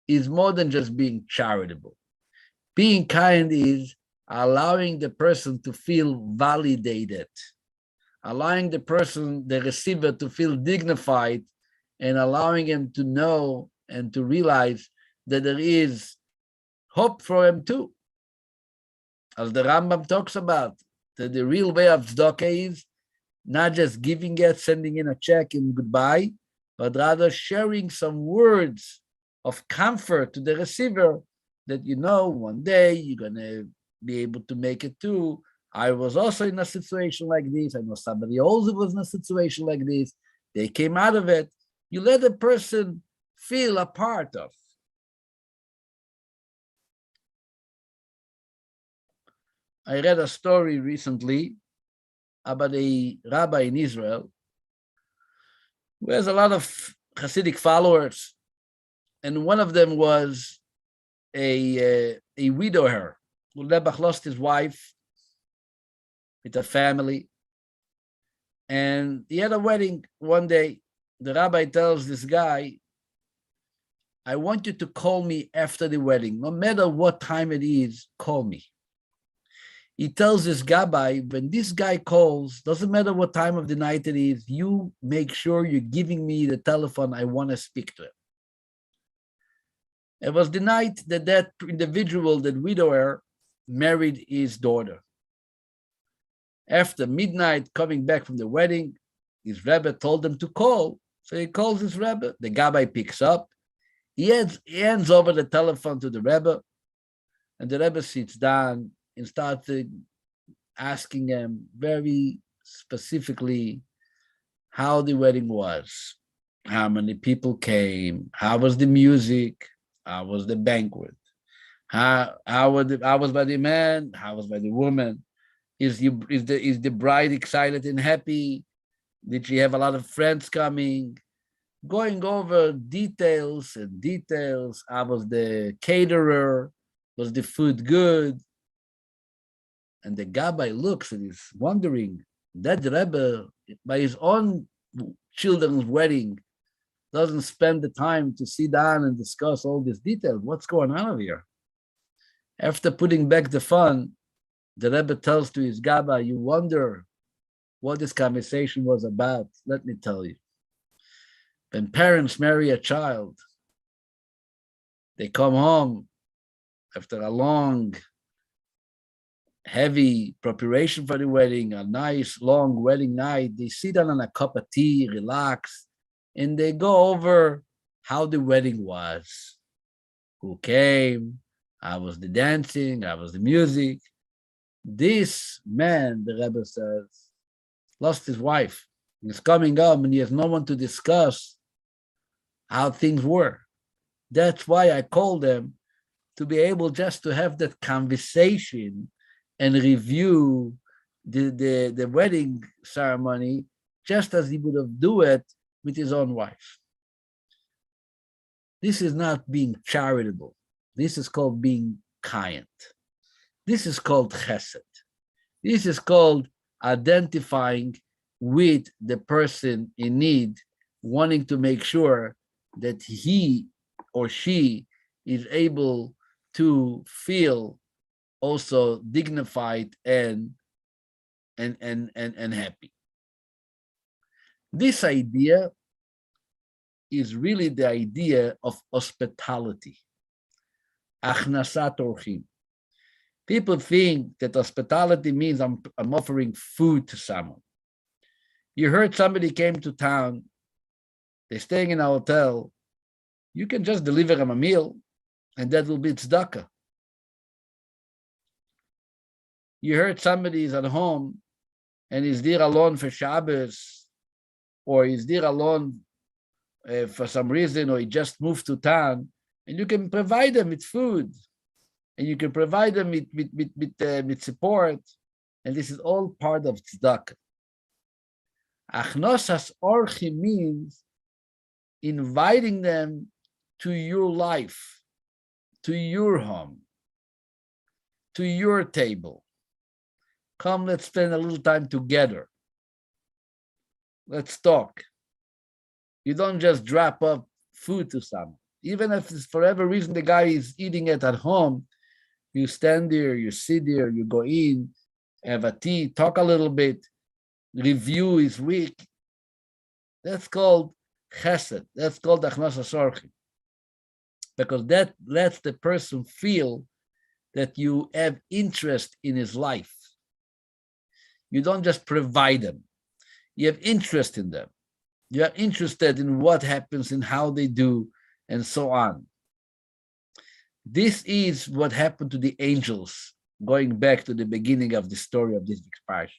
is more than just being charitable. Being kind is allowing the person to feel validated, allowing the person, the receiver, to feel dignified, and allowing him to know and to realize that there is hope for him too. As the Rambam talks about, that the real way of tzedakah is not just giving it, sending in a check and goodbye, but rather sharing some words of comfort to the receiver that, one day you're going to be able to make it too. I was also in a situation like this. I know somebody else was in a situation like this. They came out of it. You let the person feel a part of. I read a story recently about a rabbi in Israel who has a lot of Hasidic followers, and one of them was a widower who lost his wife with a family, and he had a wedding one day. The rabbi tells this guy, I want you to call me after the wedding. No matter what time it is, call me. He tells this rabbi, when this guy calls, doesn't matter what time of the night it is, you make sure you're giving me the telephone. I want to speak to him. It was the night that individual, that widower, married his daughter. After midnight, coming back from the wedding, his rabbi told him to call. So he calls his rabbi. The rabbi picks up. He hands over the telephone to the rabbi, and the rabbi sits down and started asking him very specifically how the wedding was, how many people came, how was the music, how was the banquet, how was by the man, how was by the woman, is the bride excited and happy, did she have a lot of friends coming, going over details and details, how was the caterer, was the food good. And the Gabbai looks and is wondering, that Rebbe, by his own children's wedding, doesn't spend the time to sit down and discuss all these details. What's going on over here? After putting back the fun, the Rebbe tells to his Gabbai, you wonder what this conversation was about. Let me tell you. When parents marry a child, they come home after a long, heavy preparation for the wedding, a nice long wedding night. They sit down on a cup of tea, relax, and they go over how the wedding was, who came, how was the dancing, how was the music. This man, the Rebbe says, lost his wife. He's coming home and he has no one to discuss how things were. That's why I called them, to be able just to have that conversation and review the wedding ceremony just as he would have do it with his own wife. This is not being charitable. This is called being kind. This is called chesed. This is called identifying with the person in need, wanting to make sure that he or she is able to feel also dignified and happy. This idea is really the idea of hospitality. Achnasat orchim. People think that hospitality means I'm offering food to someone. You heard somebody came to town, they're staying in a hotel, you can just deliver them a meal, and that will be tzedakah. You heard somebody is at home and is there alone for Shabbos, or is there alone for some reason, or he just moved to town, and you can provide them with food, and you can provide them with support, and this is all part of tzedakah. Achnosas orchim means inviting them to your life, to your home, to your table. Come, let's spend a little time together. Let's talk. You don't just drop up food to someone. Even if it's for whatever reason the guy is eating it at home, You stand there, you sit there, you go in, have a tea, talk a little bit, review his week. That's called chesed. That's called achnasa sorchi. Because that lets the person feel that you have interest in his life. You don't just provide them. You have interest in them. You are interested in what happens and how they do and so on. This is what happened to the angels, going back to the beginning of the story of this parsha.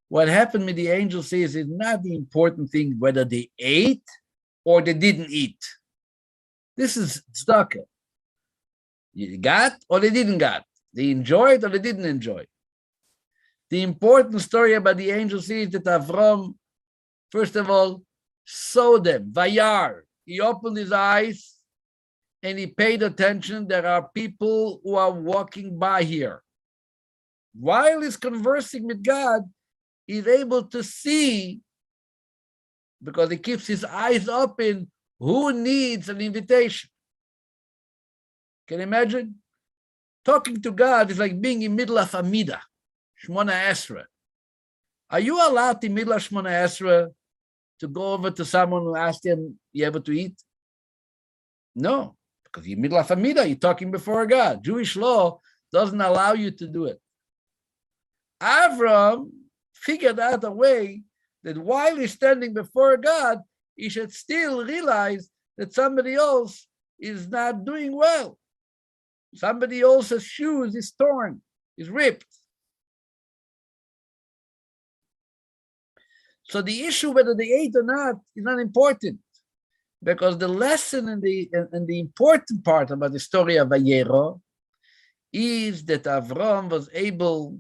What happened with the angels is not the important thing whether they ate or they didn't eat. This is tzedakah. You got or they didn't got. They enjoyed or they didn't enjoy. The important story about the angels is that Avram, first of all, saw them, Vayera. He opened his eyes and he paid attention. There are people who are walking by here. While he's conversing with God, he's able to see, because he keeps his eyes open, who needs an invitation. Can you imagine? Talking to God is like being in middle of a midah, Shmona Esra. Are you allowed in middle of Shmona Esra to go over to someone who asked him, you able to eat? No, because you're middle of a midah, you're talking before God. Jewish law doesn't allow you to do it. Avram figured out a way that while he's standing before God, he should still realize that somebody else is not doing well. Somebody else's shoes is torn, is ripped. So the issue whether they ate or not is not important, because the lesson and the important part about the story of Vayera is that Avram was able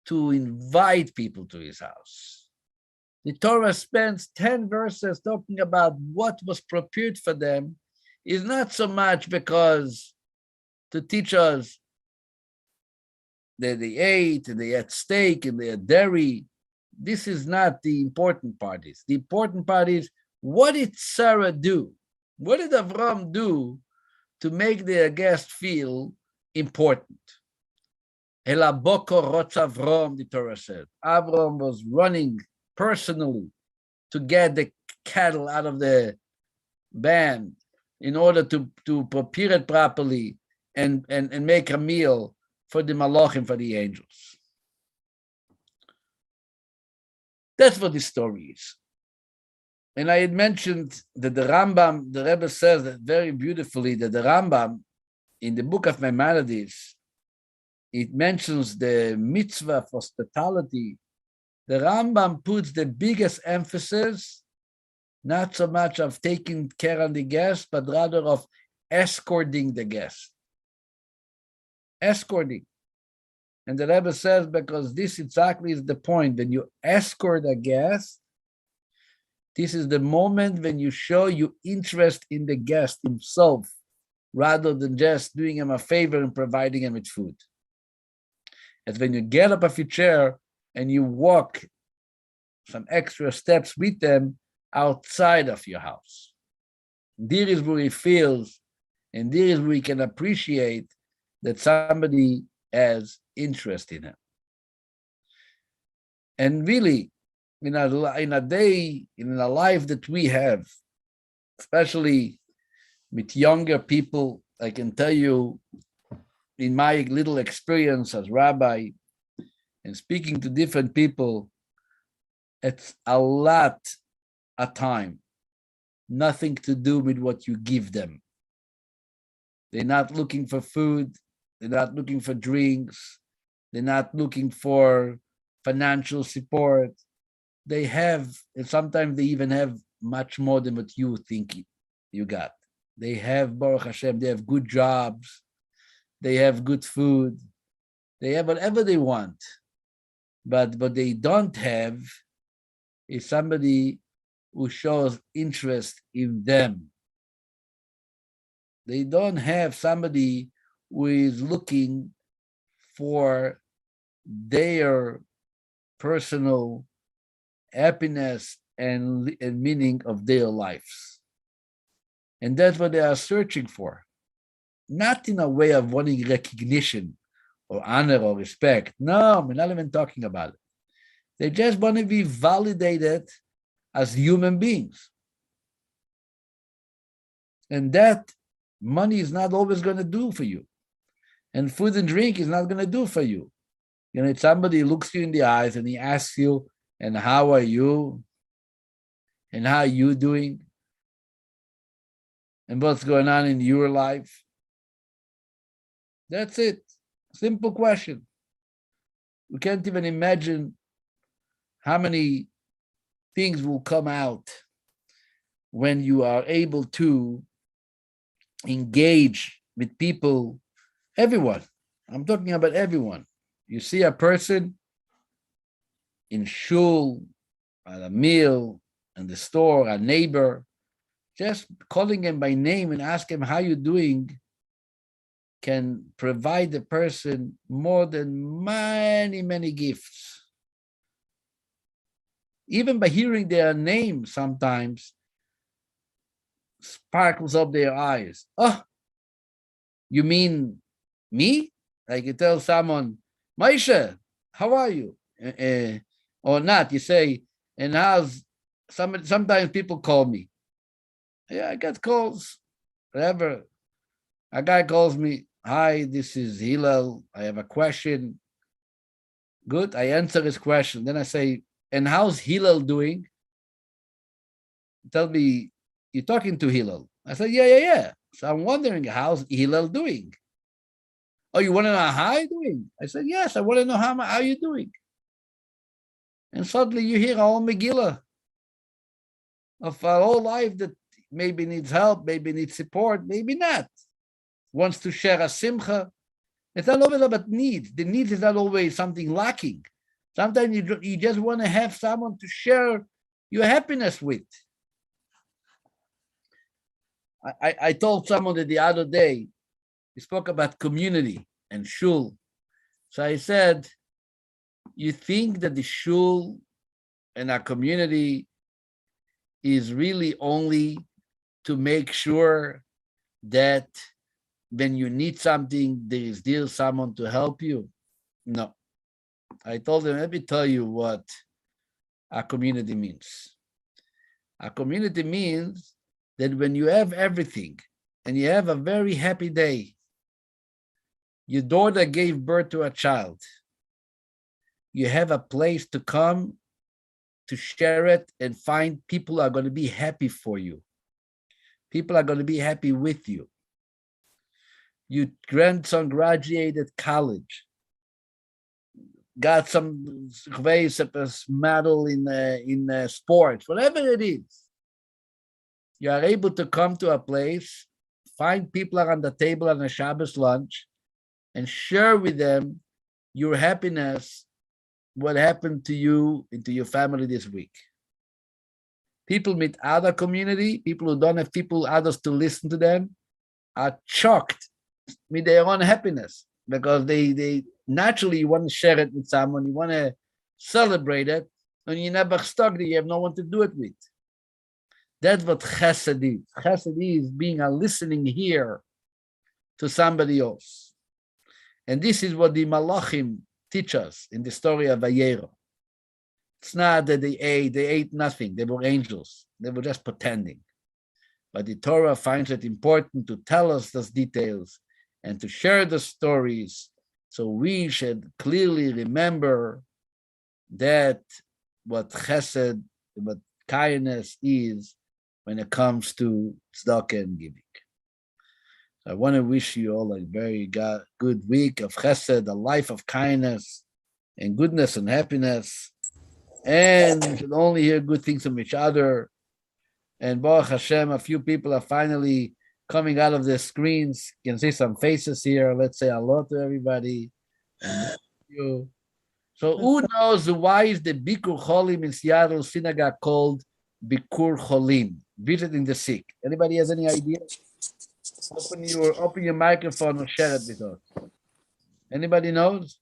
to invite people to his house. The Torah spends 10 verses talking about what was prepared for them. Is not so much because to teach us that they ate and they had steak and they had dairy. This is not the important part. The important part is, what did Sarah do? What did Avram do to make their guest feel important? El abokor rotz Avram, the Torah said. Avram was running personally to get the cattle out of the band in order to prepare it properly and make a meal for the malachim, for the angels. That's what the story is. And I had mentioned that the Rambam, the Rebbe says that very beautifully, that the Rambam, in the book of Maimonides, it mentions the mitzvah of hospitality. The Rambam puts the biggest emphasis, not so much of taking care of the guest, but rather of escorting the guest. Escorting. And the Rebbe says, because this exactly is the point. When you escort a guest, this is the moment when you show your interest in the guest himself, rather than just doing him a favor and providing him with food. It's when you get up off your chair and you walk some extra steps with them outside of your house. There is where he feels, and there is where he can appreciate that somebody has interest in him. And really, in a day, in a life that we have, especially with younger people, I can tell you, in my little experience as rabbi and speaking to different people, it's a lot of time, nothing to do with what you give them. They're not looking for food, they're not looking for drinks, they're not looking for financial support. They have, and sometimes they even have much more than what you think you got. They have, Baruch Hashem, they have good jobs, they have good food, they have whatever they want. But what they don't have is somebody who shows interest in them. They don't have somebody who is looking for their personal happiness and meaning of their lives. And that's what they are searching for. not in a way of wanting recognition or honor or respect. No, we're not even talking about it. They just want to be validated as human beings. And that money is not always going to do for you. And food and drink is not going to do for you. You know, it's somebody who looks you in the eyes and he asks you, and how are you? And how are you doing? And what's going on in your life? That's it. Simple question. We can't even imagine how many things will come out when you are able to engage with people, everyone. I'm talking about everyone. You see a person in shul, at a meal, in the store, a neighbor, just calling him by name and ask him how you doing can provide the person more than many, many gifts. Even by hearing their name sometimes sparkles up their eyes. Oh, you mean me? Like you tell someone, Maisha, how are you? Or not, you say, and how's sometimes people call me. Yeah, I get calls, whatever. A guy calls me, hi, this is Hillel. I have a question. Good. I answer his question. Then I say, and how's Hillel doing? Tell me, you're talking to Hillel. I said, yeah. So I'm wondering, how's Hillel doing? Oh, you want to know how I'm doing? I said, yes, I want to know how you're doing. And suddenly you hear a whole Megillah of our whole life that maybe needs help, maybe needs support, maybe not. Wants to share a simcha. It's not always about needs. The needs is not always something lacking. Sometimes you just want to have someone to share your happiness with. I told someone that the other day, we spoke about community and shul. So I said, you think that the shul and our community is really only to make sure that when you need something, there is still someone to help you? No. I told them, let me tell you what our community means. Our community means that when you have everything and you have a very happy day, your daughter gave birth to a child, you have a place to come to share it and find people are going to be happy for you. People are going to be happy with you. Your grandson graduated college, got some medal in sports, whatever it is. You are able to come to a place, find people around the table on a Shabbos lunch, and share with them your happiness, what happened to you and to your family this week. People meet other community, people who don't have others to listen to them, are shocked with their own happiness because they naturally you want to share it with someone, you want to celebrate it, and you're never stuck there, you have no one to do it with. That's what chesed is. Chesed is being a listening ear to somebody else. And this is what the Malachim teach us in the story of Vayera. It's not that they ate nothing. They were angels. They were just pretending. But the Torah finds it important to tell us those details and to share the stories so we should clearly remember that what chesed, what kindness is when it comes to tzedakah and giving. So I want to wish you all a very good week of chesed, a life of kindness and goodness and happiness. And we should only hear good things from each other. And Baruch Hashem, a few people are finally coming out of their screens. You can see some faces here. Let's say hello to everybody. And you. So who knows why is the Bikur Cholim in Seattle synagogue called Bikur Cholim, visiting the sick? Anybody has any idea? Open your microphone or share it with us. Anybody knows?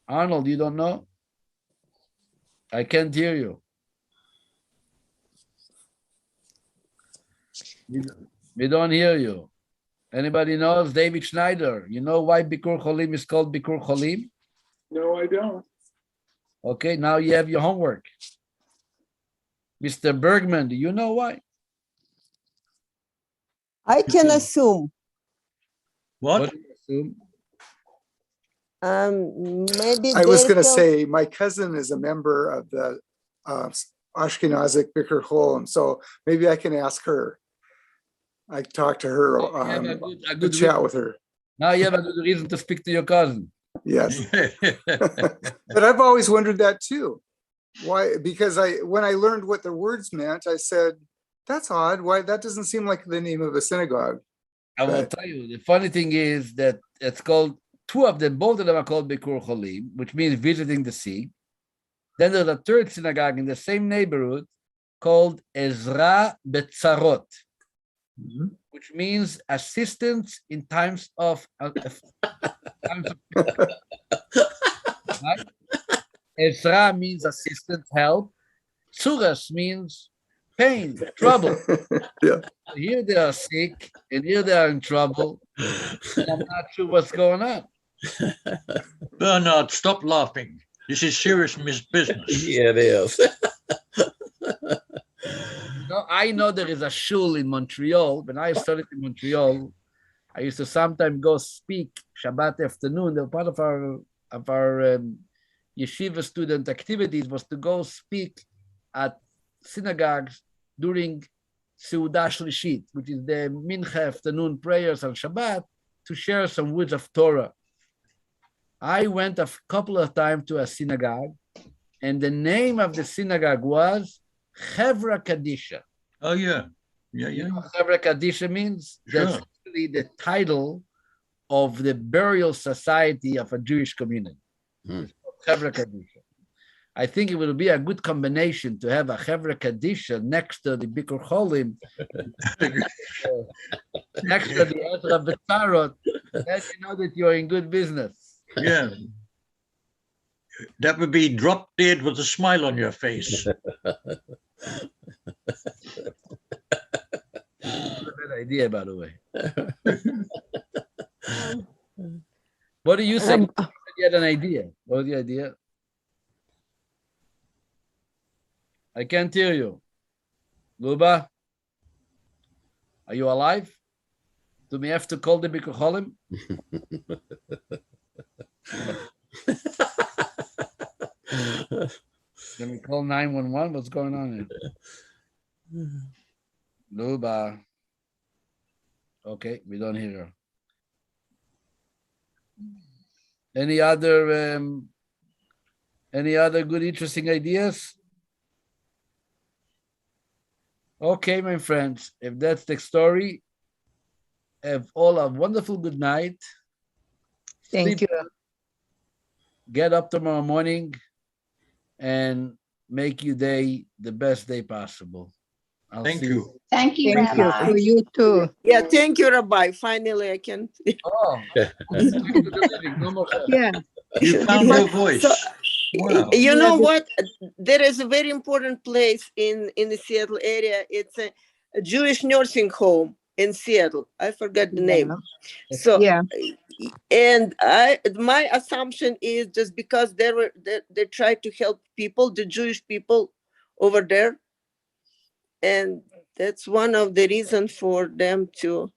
Arnold, you don't know? I can't hear you. We don't hear you. Anybody knows? David Schneider. You know why Bikur Cholim is called Bikur Cholim? No, I don't. Okay, now you have your homework. Mr. Bergman, do you know why? I can assume. What? do you assume? Maybe I was going to Berkel- say, my cousin is a member of the Ashkenazic Bikur Cholim, so maybe I can ask her. I talked to her, You have a to good chat reason. with her. Now you have a good reason to speak to your cousin. Yes, but I've always wondered that too. Why? Because when I learned what the words meant, I said, "That's odd. Why? That doesn't seem like the name of a synagogue." I will Right. tell you, the funny thing is that it's called, two of them, both of them are called Bikur Cholim, which means visiting the sea. Then there's a third synagogue in the same neighborhood called Ezra Betzarot, which means assistance in times of right? Ezra means assistance, help. Tzuras means pain, trouble. Yeah. Here they are sick, and here they are in trouble. And I'm not sure what's going on. Bernard, stop laughing. This is serious business. Yeah, it is. No, I know there is a shul in Montreal. When I studied in Montreal, I used to sometimes go speak Shabbat afternoon. The part of our yeshiva student activities was to go speak at synagogues during Seudah Shlishit, which is the Mincha afternoon prayers on Shabbat, to share some words of Torah. I went a couple of times to a synagogue, and the name of the synagogue was Chevra Kadisha. Oh, yeah. Yeah, You yeah. know what Chevra Kadisha means? Sure. That's actually the title of the burial society of a Jewish community. Hmm. It's called Chevra Kadisha. I think it will be a good combination to have a Chevra Kadisha next to the Bikur Cholim, next to the Ezra Betzarot. Then you know that you're in good business. Yeah. That would be drop dead with a smile on your face. Not a bad idea, by the way. What do you say? You had an idea. What was the idea? I can't hear you. Luba, are you alive? Do we have to call the Bikur Cholim? Can we call 911? What's going on here? Luba. Okay, we don't hear her. Any other good, interesting ideas? Okay, my friends, if that's the story, have all a wonderful good night. Thank Sleep you. well. Get up tomorrow morning and make your day the best day possible. I'll Thank see you. Thank you, Thank you Rabbi. for you too. Yeah, thank you, Rabbi. Finally, I can. Oh, back to the living. No more. Yeah. You found your voice. Wow. You know what? There is a very important place in the Seattle area. It's a Jewish nursing home in Seattle. I forgot the name. So Yeah. and my assumption is just because they tried to help people, the Jewish people over there, and that's one of the reasons for them to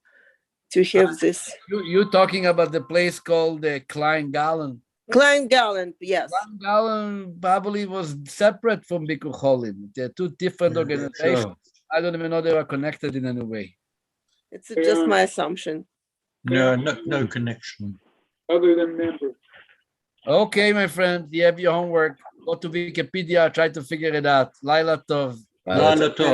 have this. You're talking about the place called the Klein Gallen. Klein Gallen, yes. Klein Gallen probably was separate from Bikur Cholim. They're two different organizations. So, I don't even know they were connected in any way. It's just my assumption. no connection. Other than members. Okay, my friend, you have your homework. Go to Wikipedia, try to figure it out. Laila Tov. Laila Tov.